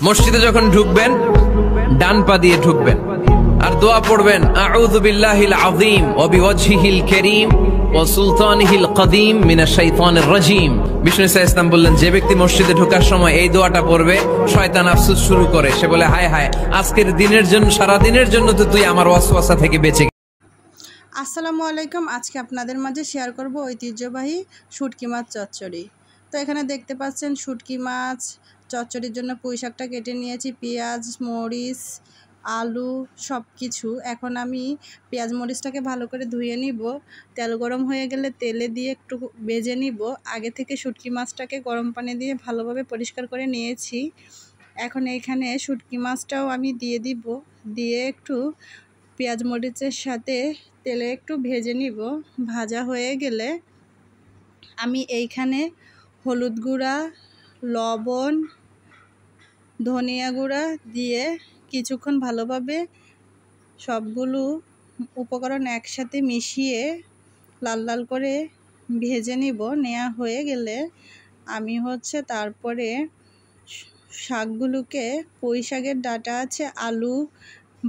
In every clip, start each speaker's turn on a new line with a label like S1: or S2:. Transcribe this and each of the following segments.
S1: মসজিদে যখন ঢুকবেন ডান পা দিয়ে ঢুকবেন আর দোয়া পড়বেন আউযু বিল্লাহিল আযীম ওয়া বিওয়াজহিল কারীম ওয়া সুলতানিহিল কদীম মিনাশ শাইতানির রাজীম। বিষ্ণু ইসলাম বললেন, যে ব্যক্তি মসজিদে ঢোকার সময় এই দোয়াটা পড়বে, শয়তান আফসোস শুরু করে, সে বলে হায় হায়, আজকের দিনের জন্য, সারা দিনের জন্য তো তুই আমার ওয়াসওয়াসা থেকে বেঁচে।
S2: আসসালামু আলাইকুম। আজকে আপনাদের মাঝে শেয়ার করব ঐতিহ্যবাহী শুটকি মাছ চচ্চড়ি। তো এখানে দেখতে পাচ্ছেন শুটকি মাছ চচ্চড়ির জন্য পুঁই শাকটা কেটে নিয়েছি, পেঁয়াজ, মরিচ, আলু সব কিছু। এখন আমি পেঁয়াজ মরিচটাকে ভালো করে ধুয়ে নিব। তেল গরম হয়ে গেলে তেলে দিয়ে একটু ভেজে নিব। আগে থেকে শুটকি মাছটাকে গরম পানি দিয়ে ভালোভাবে পরিষ্কার করে নিয়েছি। এখন এইখানে শুটকি মাছটাও আমি দিয়ে দিব, দিয়ে একটু পেঁয়াজ মরিচের সাথে তেলে একটু ভেজে নিব। ভাজা হয়ে গেলে আমি এইখানে হলুদ গুঁড়া, লবণ, ধনিয়া গুঁড়া দিয়ে কিছুক্ষণ ভালোভাবে সবগুলো উপকরণ একসাথে মিশিয়ে লাল লাল করে ভেজে নিব। নেওয়া হয়ে গেলে আমি তারপরে শাকগুলোকে, পুঁই শাকের ডাঁটা আছে, আলু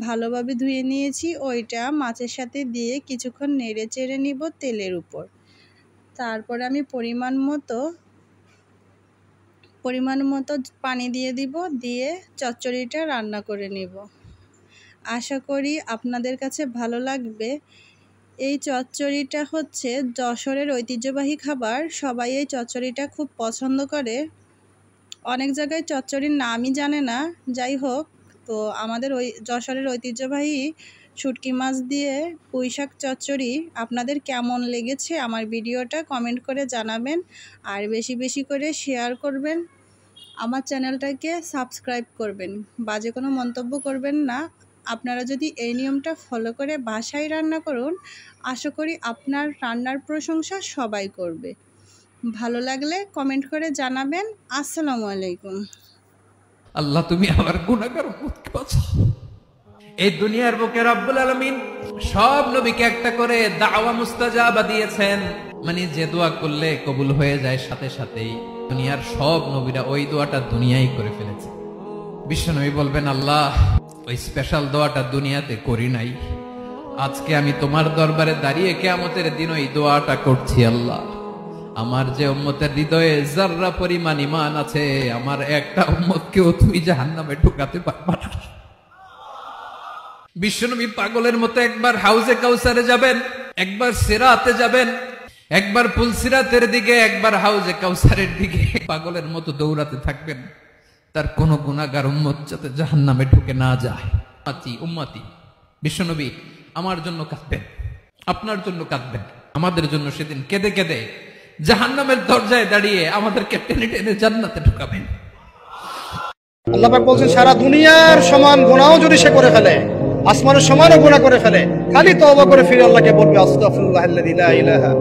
S2: ভালোভাবে ধুয়ে নিয়েছি, ওইটা মাছের সাথে দিয়ে কিছুক্ষণ নেড়ে চেড়ে নিব তেলের উপর। তারপর আমি পরিমাণ মতো পানি দিয়ে দিব, দিয়ে চচ্চড়িটা রান্না করে নিব। আশা করি আপনাদের কাছে ভালো লাগবে। এই চচ্চড়িটা যশোরের ঐতিহ্যবাহী খাবার। সবাই এই চচ্চড়িটা খুব পছন্দ করে। অনেক জায়গায় চচ্চড়ির নামই জানে না। যাই হোক, তো আমাদের ওই যশোরের ঐতিহ্যবাহী শুটকি মাছ দিয়ে পুঁই শাক চচ্চড়ি আপনাদের কেমন লেগেছে আমার ভিডিওটা কমেন্ট করে জানাবেন, আর বেশি বেশি করে শেয়ার করবেন। আমার চ্যানেলটাকে সাবস্ক্রাইব করবেন, বাজে কোনো মন্তব্য করবেন না। আপনারা যদি এই নিয়মটা ফলো করে বাসায় রান্না করুন, আশা করি আপনার রান্নার প্রশংসা সবাই করবে। ভালো লাগলে কমেন্ট করে জানাবেন। আসসালামু আলাইকুম।
S1: আল্লাহ, তুমি আমার গুনাহগার উম্মতকে বাঁচাও। এই দুনিয়ার বুকে রব্বুল আলামিন সব নবীকে একটা করে দাওয়া মুস্তাজাবা দিয়েছেন, মানে যে দোয়া করলে কবুল হয়ে যায় সাথে সাথেই। দুনিয়ার সব নবীরা ওই দোয়াটা দুনিয়ায় করে ফেলেছে। বিশ্বনবী বলবেন, আল্লাহ, ওই স্পেশাল দোয়াটা দুনিয়াতে করি নাই, আজকে আমি তোমার দরবারে দাঁড়িয়ে কিয়ামতের দিন ওই দোয়াটা করছি। আল্লাহ, আমার যে উম্মতের হৃদয়ে যাররা পরিমাণ ঈমান আছে, আমার একটা উম্মতকেও তুমি জাহান্নামে ঢুকাতে পারবা না। বিশ্বনবী পাগলের মতো একবার হাউজে কাউসারে যাবেন, একবার সিরাতে যাবেন, একবার পুলসিরাতের দিকে, একবার হাউজে কাউসারের দিকে পাগলের মতো দৌড়াতে থাকবেন। তার কোন গুনাহগার উম্মত যাতে জাহান্নামে ঢুকে না যায়। উম্মতি বিশ্বনবী আমার জন্য কাঁদবেন, আপনার জন্য কাঁদবেন, আমাদের জন্য সেদিন কেঁদে কেঁদে জাহান্নামের দরজায় দাঁড়িয়ে আমাদেরকে টেনে টেনে জান্নাতে ঢুকাবেন।
S3: আল্লাহ পাক বলছেন, সারা দুনিয়ার সমান গুনাহও যদি সে করে ফেলে, আসমানের সমানও গুনাহ করে ফেলে, খালি তওবা করে ফিরে আল্লাহকে বলবে আস্তাগফিরুল্লাহ আল্লাযী লা ইলাহা